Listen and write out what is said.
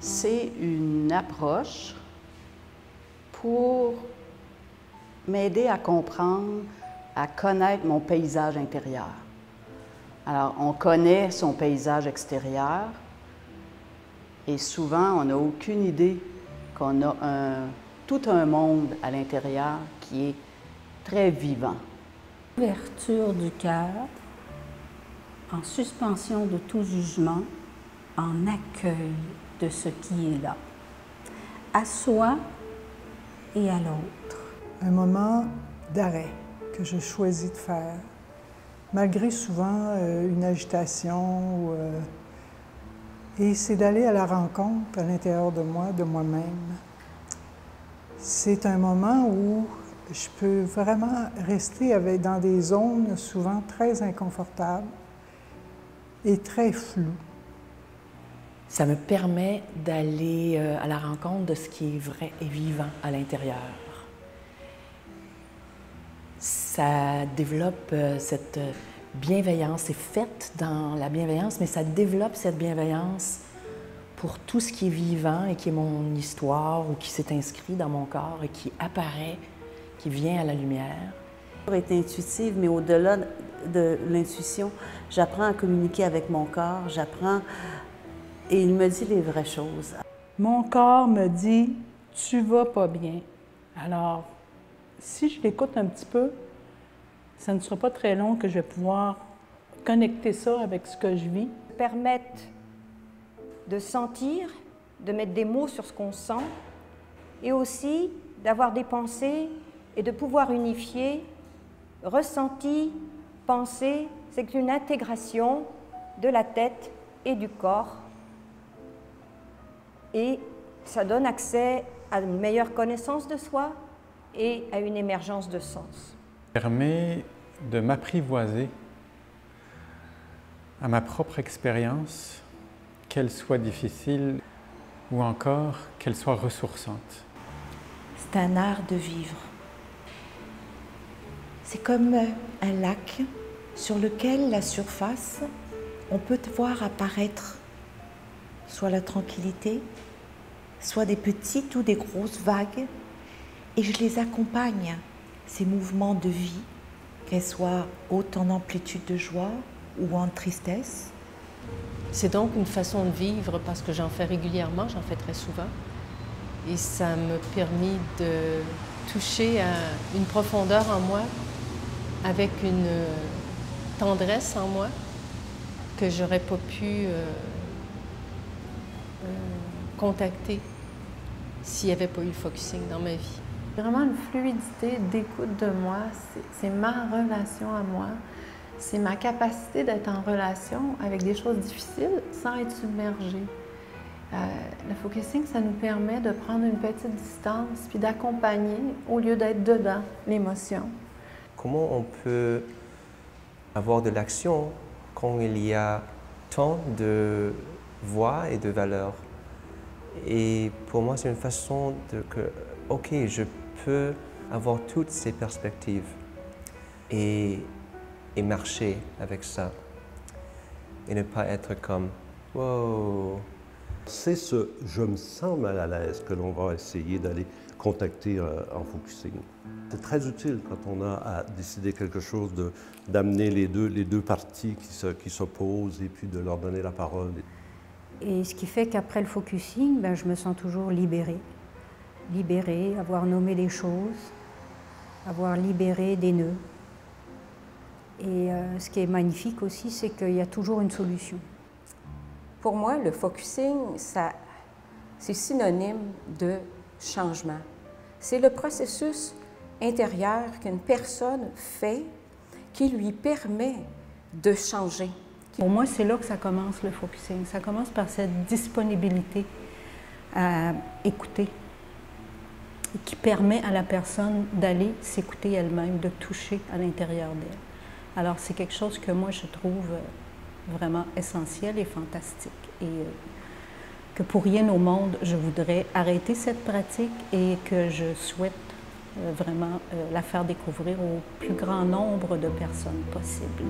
c'est une approche pour m'aider à comprendre, à connaître mon paysage intérieur. Alors, on connaît son paysage extérieur et souvent, on n'a aucune idée qu'on a tout un monde à l'intérieur qui est très vivant. Ouverture du cœur, en suspension de tout jugement, en accueil de ce qui est là, à soi et à l'autre. Un moment d'arrêt que je choisis de faire, malgré souvent une agitation. Et c'est d'aller à la rencontre à l'intérieur de moi, de moi-même. C'est un moment où je peux vraiment rester dans des zones souvent très inconfortables et très floues. Ça me permet d'aller à la rencontre de ce qui est vrai et vivant à l'intérieur. Ça développe cette bienveillance. C'est fait dans la bienveillance, mais ça développe cette bienveillance pour tout ce qui est vivant et qui est mon histoire ou qui s'est inscrit dans mon corps et qui apparaît, qui vient à la lumière. Être intuitive, mais au-delà de l'intuition, j'apprends à communiquer avec mon corps, j'apprends et il me dit les vraies choses. Mon corps me dit « tu vas pas bien ». Alors, si je l'écoute un petit peu, ça ne sera pas très long que je vais pouvoir connecter ça avec ce que je vis. Permettre de sentir, de mettre des mots sur ce qu'on sent et aussi d'avoir des pensées et de pouvoir unifier ressenti, pensée. C'est une intégration de la tête et du corps et ça donne accès à une meilleure connaissance de soi et à une émergence de sens. Ça permet de m'apprivoiser à ma propre expérience, qu'elle soit difficile ou encore qu'elle soit ressourçante. C'est un art de vivre. C'est comme un lac sur lequel la surface, on peut voir apparaître soit la tranquillité, soit des petites ou des grosses vagues, et je les accompagne, ces mouvements de vie, qu'elles soient hautes en amplitude de joie ou en tristesse. C'est donc une façon de vivre parce que j'en fais régulièrement, j'en fais très souvent. Et ça m'a permis de toucher à une profondeur en moi, avec une tendresse en moi que j'aurais pas pu contacter s'il n'y avait pas eu le focusing dans ma vie. Vraiment une fluidité d'écoute de moi, c'est ma relation à moi, c'est ma capacité d'être en relation avec des choses difficiles sans être submergée. Le focusing, ça nous permet de prendre une petite distance puis d'accompagner au lieu d'être dedans l'émotion. Comment on peut avoir de l'action quand il y a tant de voix et de valeurs? Et pour moi, c'est une façon OK, je peux avoir toutes ces perspectives et marcher avec ça et ne pas être comme « wow ». C'est ce « je me sens mal à l'aise » que l'on va essayer d'aller contacter en focusing. C'est très utile quand on a à décider quelque chose, d'amener les deux parties qui s'opposent et puis de leur donner la parole. Et ce qui fait qu'après le focusing, je me sens toujours libérée. Libérée, avoir nommé les choses, avoir libéré des nœuds. Et ce qui est magnifique aussi, c'est qu'il y a toujours une solution. Pour moi, le focusing, c'est synonyme de changement. C'est le processus intérieur qu'une personne fait qui lui permet de changer. Pour moi, c'est là que ça commence le focusing. Ça commence par cette disponibilité à écouter qui permet à la personne d'aller s'écouter elle-même, de toucher à l'intérieur d'elle. Alors, c'est quelque chose que moi, je trouve vraiment essentiel et fantastique. Et que pour rien au monde, je voudrais arrêter cette pratique et que je souhaite vraiment la faire découvrir au plus grand nombre de personnes possible.